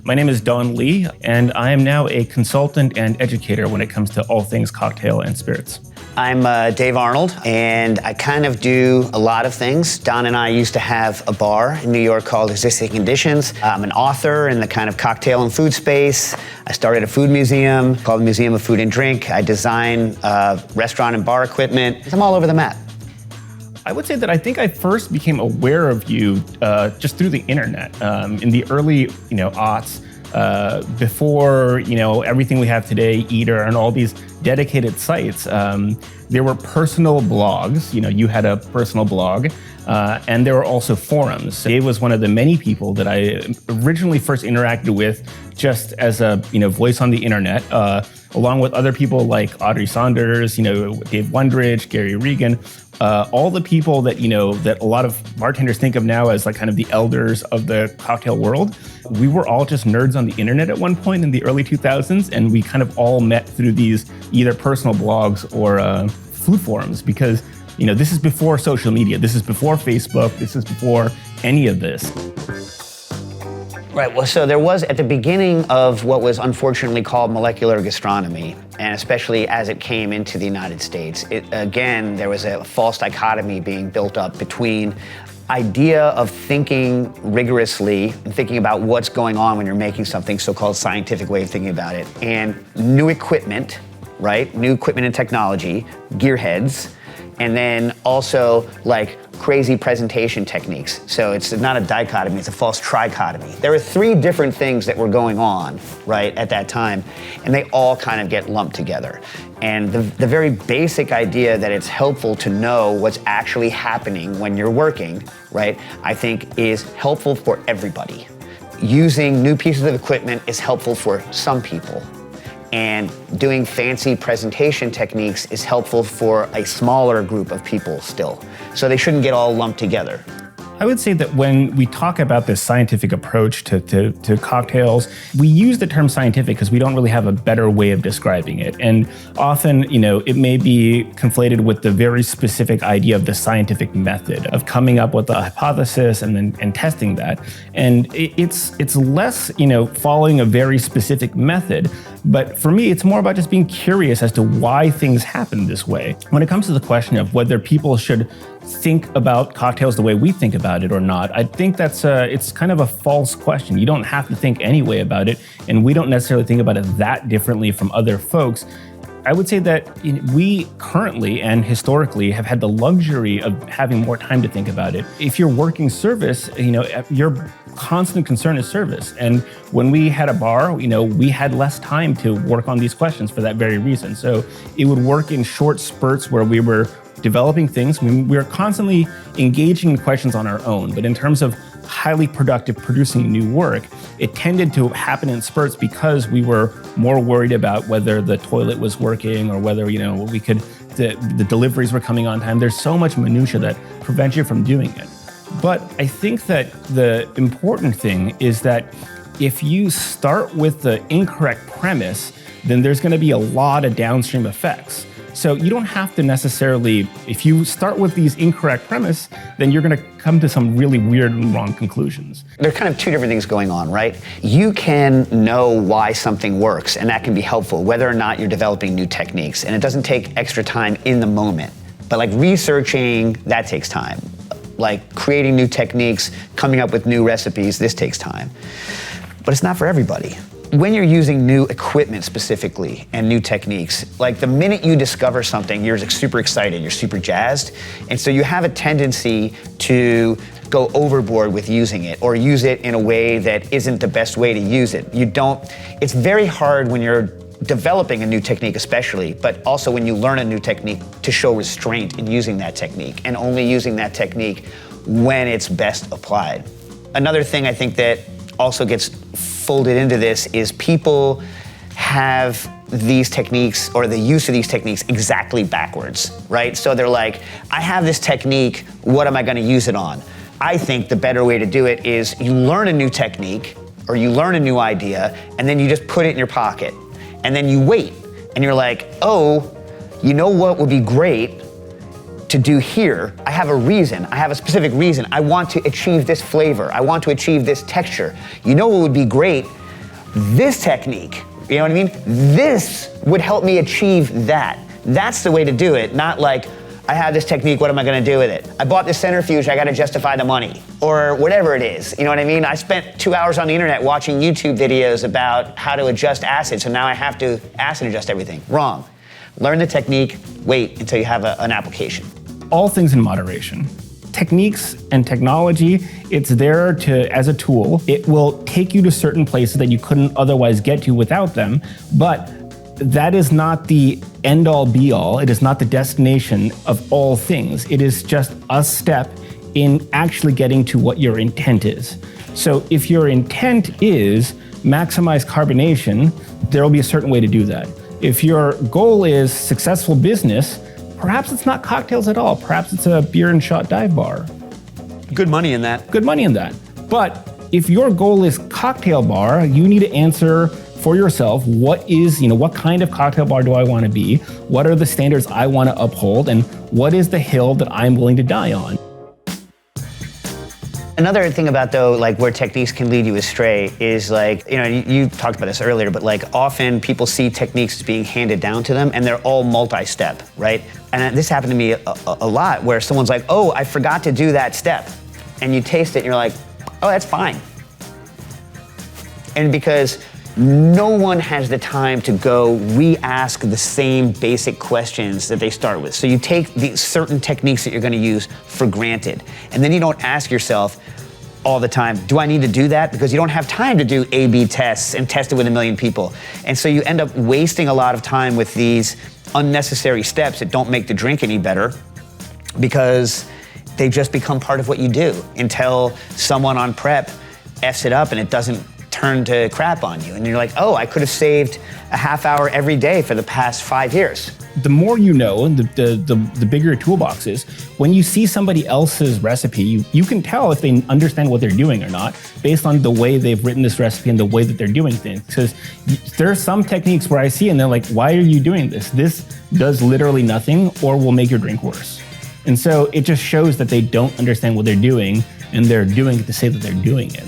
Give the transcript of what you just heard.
My name is Don Lee, and I am now a consultant and educator when it comes to all things cocktail and spirits. I'm Dave Arnold, and I kind of do a lot of things. Don and I used to have a bar in New York called Existing Conditions. I'm an author in the kind of cocktail and food space. I started a food museum called the Museum of Food and Drink. I design restaurant and bar equipment. I'm all over the map. I would say that I think I first became aware of you just through the internet in the early, aughts, before, everything we have today, Eater and all these dedicated sites. There were personal blogs. You had a personal blog, and there were also forums. Dave was one of the many people that I originally first interacted with just as a, voice on the internet, along with other people like Audrey Saunders, Dave Wondridge, Gary Regan, all the people that, that a lot of bartenders think of now as like kind of the elders of the cocktail world. We were all just nerds on the internet at one point in the early 2000s, and we kind of all met through these either personal blogs or food forums because, this is before social media. This is before Facebook. This is before any of this. Right, well, so there was, at the beginning of what was unfortunately called molecular gastronomy, and especially as it came into the United States, there was a false dichotomy being built up between idea of thinking rigorously and thinking about what's going on when you're making something, so-called scientific way of thinking about it, and new equipment, right? New equipment and technology, gearheads, and then also like crazy presentation techniques. So it's not a dichotomy, it's a false trichotomy. There were three different things that were going on, right, at that time, and they all kind of get lumped together. And the very basic idea that it's helpful to know what's actually happening when you're working, right, I think is helpful for everybody. Using new pieces of equipment is helpful for some people. And doing fancy presentation techniques is helpful for a smaller group of people still. So they shouldn't get all lumped together. I would say that when we talk about this scientific approach to cocktails, we use the term scientific because we don't really have a better way of describing it. And often, it may be conflated with the very specific idea of the scientific method of coming up with a hypothesis and testing that. And it's less, following a very specific method. But for me, it's more about just being curious as to why things happen this way. When it comes to the question of whether people should think about cocktails the way we think about it or not, I think it's kind of a false question. You don't have to think any way about it, and we don't necessarily think about it that differently from other folks. I would say that we currently and historically have had the luxury of having more time to think about it. If you're working service, your constant concern is service. And when we had a bar, we had less time to work on these questions for that very reason. So it would work in short spurts where we were developing things. We were constantly engaging in questions on our own. But in terms of highly productive producing new work, it tended to happen in spurts because we were more worried about whether the toilet was working or whether, the deliveries were coming on time. There's so much minutia that prevents you from doing it. But I think that the important thing is that if you start with the incorrect premise, then there's going to be a lot of downstream effects. So you don't have to necessarily, if you start with these incorrect premise, then you're going to come to some really weird and wrong conclusions. There are kind of two different things going on, right? You can know why something works, and that can be helpful, whether or not you're developing new techniques. And it doesn't take extra time in the moment. But like researching, that takes time. Like creating new techniques, coming up with new recipes, this takes time. But it's not for everybody. When you're using new equipment specifically and new techniques, like the minute you discover something, you're super excited, you're super jazzed. And so you have a tendency to go overboard with using it or use it in a way that isn't the best way to use it. It's very hard when you're developing a new technique especially, but also when you learn a new technique to show restraint in using that technique and only using that technique when it's best applied. Another thing I think that also gets folded into this is people have these techniques or the use of these techniques exactly backwards, right? So they're like, I have this technique, what am I gonna use it on? I think the better way to do it is you learn a new technique or you learn a new idea and then you just put it in your pocket and then you wait and you're like, oh, you know what would be great to do here. I have a reason. I have a specific reason. I want to achieve this flavor. I want to achieve this texture. You know what would be great? This technique. You know what I mean? This would help me achieve that. That's the way to do it, not like, I have this technique, what am I gonna do with it? I bought this centrifuge, I gotta justify the money. Or whatever it is, you know what I mean? I spent 2 hours on the internet watching YouTube videos about how to adjust acid, so now I have to acid adjust everything. Wrong. Learn the technique, wait until you have an application. All things in moderation. Techniques and technology, it's there as a tool. It will take you to certain places that you couldn't otherwise get to without them, but that is not the end-all be-all. It is not the destination of all things. It is just a step in actually getting to what your intent is. So if your intent is maximize carbonation, there will be a certain way to do that. If your goal is successful business, perhaps it's not cocktails at all. Perhaps it's a beer and shot dive bar. Good money in that. Good money in that. But if your goal is cocktail bar, you need to answer for yourself, what kind of cocktail bar do I want to be? What are the standards I want to uphold? And what is the hill that I'm willing to die on? Another thing about though, like where techniques can lead you astray is like, you talked about this earlier, but like often people see techniques as being handed down to them and they're all multi-step, right? And this happened to me a lot where someone's like, oh, I forgot to do that step. And you taste it and you're like, oh, that's fine. And because no one has the time to go re-ask the same basic questions that they start with. So you take these certain techniques that you're gonna use for granted, and then you don't ask yourself all the time, do I need to do that? Because you don't have time to do A/B tests and test it with 1 million people. And so you end up wasting a lot of time with these unnecessary steps that don't make the drink any better because they just become part of what you do until someone on prep F's it up and it doesn't turn to crap on you. And you're like, oh, I could have saved a half hour every day for the past 5 years. The more you know, the bigger your toolbox is. When you see somebody else's recipe, you can tell if they understand what they're doing or not based on the way they've written this recipe and the way that they're doing things. Because there are some techniques where I see and they're like, why are you doing this? This does literally nothing or will make your drink worse. And so it just shows that they don't understand what they're doing and they're doing it to say that they're doing it.